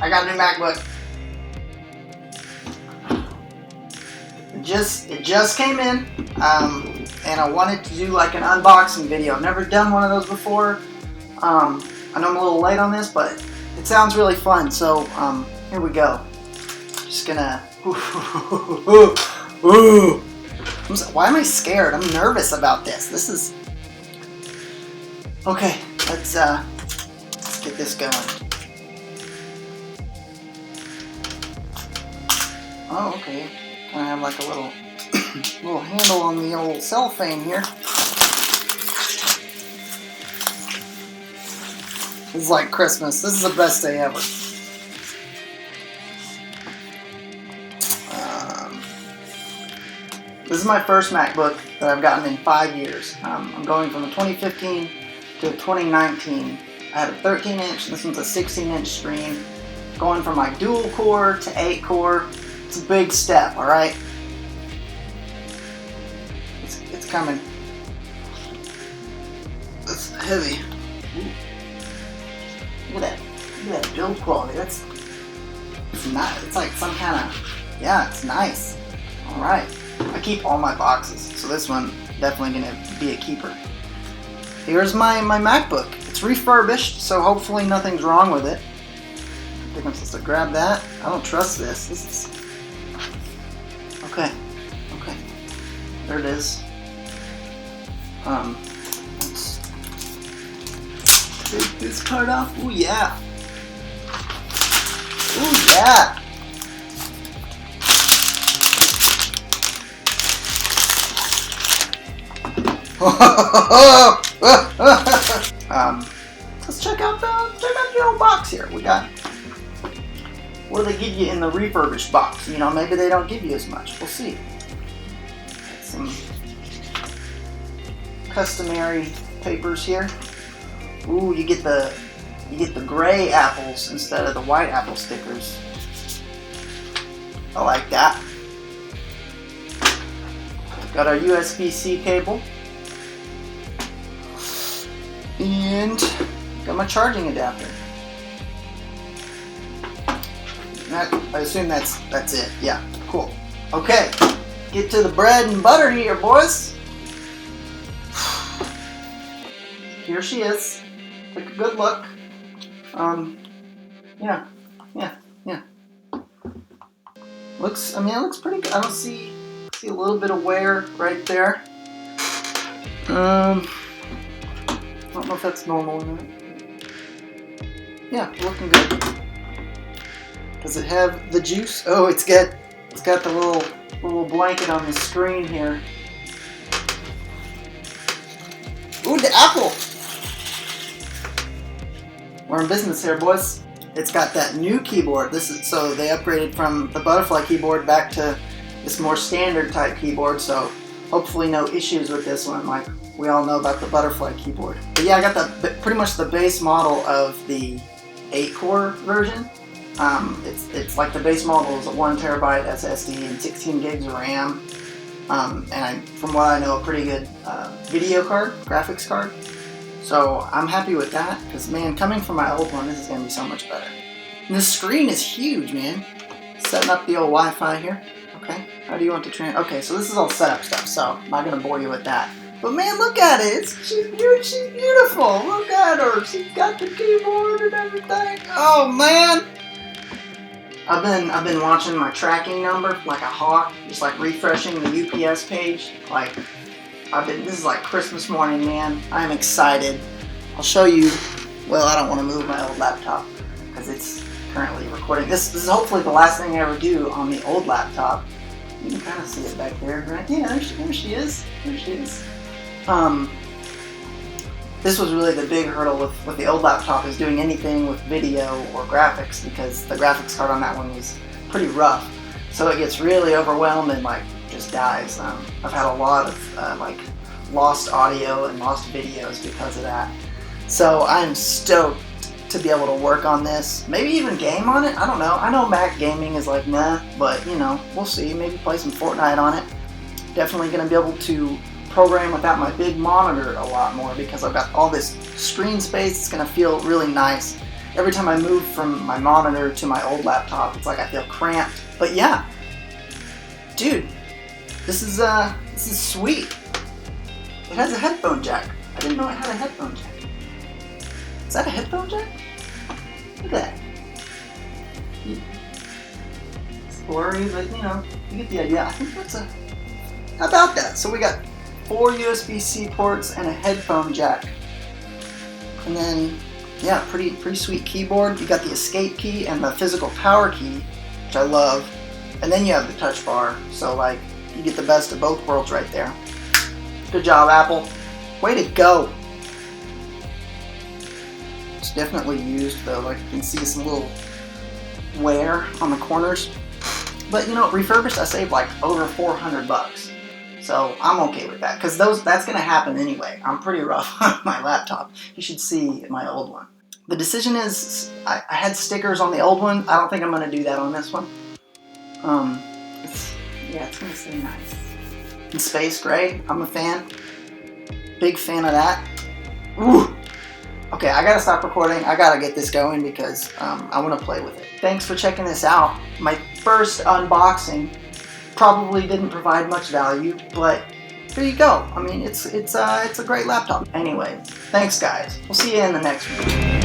I got a new MacBook. It just came in, and I wanted to do like an unboxing video. I've never done one of those before. I know I'm a little late on this, but it sounds really fun. So here we go. Just gonna. Why am I scared? I'm nervous about this. This is okay. Let's get this going. Oh, okay. I have like a little little handle on the old cellophane here. This is like Christmas. This is the best day ever. This is my first MacBook that I've gotten in 5 years. I'm going from a 2015 to a 2019. I had a 13-inch. This one's a 16-inch screen. Going from like dual core to 8 core. It's a big step, all right? It's coming. It's heavy. Ooh. Look at that build quality. It's not. It's like some kind of, yeah, it's nice. All right. I keep all my boxes, so this one definitely gonna be a keeper. Here's my MacBook. It's refurbished, so hopefully nothing's wrong with it. I think I'm supposed to grab that. I don't trust this. This is okay. Okay, there it is. Let's take this part off. Ooh yeah. Ooh yeah. Let's check out the old box here. We got, what do they give you in the refurbished box? You know, maybe they don't give you as much. We'll see. Some customary papers here. Ooh, you get the gray apples instead of the white apple stickers. I like that. Got our USB-C cable. And got my charging adapter. I assume that's it. Yeah, cool. Okay, get to the bread and butter here, boys. Here she is. Take a good look. Yeah. Looks. I mean, it looks pretty good. I don't see a little bit of wear right there. I don't know if that's normal or not. Yeah, looking good. Does it have the juice? Oh, it's got the little blanket on the screen here. Ooh, the apple! We're in business here, boys. It's got that new keyboard. So they upgraded from the butterfly keyboard back to this more standard type keyboard. So hopefully no issues with this one, like we all know about the butterfly keyboard. But yeah, I got pretty much the base model of the 8-core version. It's like the base model is a 1TB SSD and 16 gigs of RAM. And from what I know, a pretty good video card, graphics card. So I'm happy with that, because man, coming from my old one, this is going to be so much better. And the screen is huge, man. Setting up the old Wi-Fi here. Okay, how do you want to okay, so this is all setup stuff, so I'm not going to bore you with that. But man, look at it. She's beautiful. Look at her. She's got the keyboard and everything. Oh man. I've been watching my tracking number like a hawk, just like refreshing the UPS page. Like this is like Christmas morning, man. I'm excited. I'll show you. Well, I don't want to move my old laptop because it's currently recording. This is hopefully the last thing I ever do on the old laptop. You can kind of see it back there, right? Yeah, there she is. There she is. This was really the big hurdle with the old laptop, is doing anything with video or graphics, because the graphics card on that one was pretty rough. So it gets really overwhelmed and like just dies. I've had a lot of like lost audio and lost videos because of that. So I'm stoked to be able to work on this. Maybe even game on it. I don't know. I know Mac gaming is like nah, but you know, we'll see. Maybe play some Fortnite on it. Definitely going to be able to program without my big monitor a lot more, because I've got all this screen space. It's going to feel really nice. every time I move from my monitor to my old laptop, it's like I feel cramped. But yeah, dude, this is sweet. It has a headphone jack. I didn't know it had a headphone jack. Is that a headphone jack? Look at that. It's blurry, but you know, you get the idea. I think that's how about that? So we got 4 USB-C ports and a headphone jack. And then, yeah, pretty sweet keyboard. You got the escape key and the physical power key, which I love. And then you have the touch bar. So like, you get the best of both worlds right there. Good job, Apple. Way to go. It's definitely used though. Like you can see some little wear on the corners. But you know, refurbished I saved like over 400 bucks. So I'm okay with that, because that's going to happen anyway. I'm pretty rough on my laptop. You should see my old one. The decision is, I had stickers on the old one. I don't think I'm going to do that on this one. It's going to stay nice. And space gray, I'm a fan. Big fan of that. Ooh. Okay, I got to stop recording. I got to get this going because I want to play with it. Thanks for checking this out. My first unboxing. Probably didn't provide much value, but there you go. I mean, it's a great laptop. Anyway, thanks guys. We'll see you in the next one.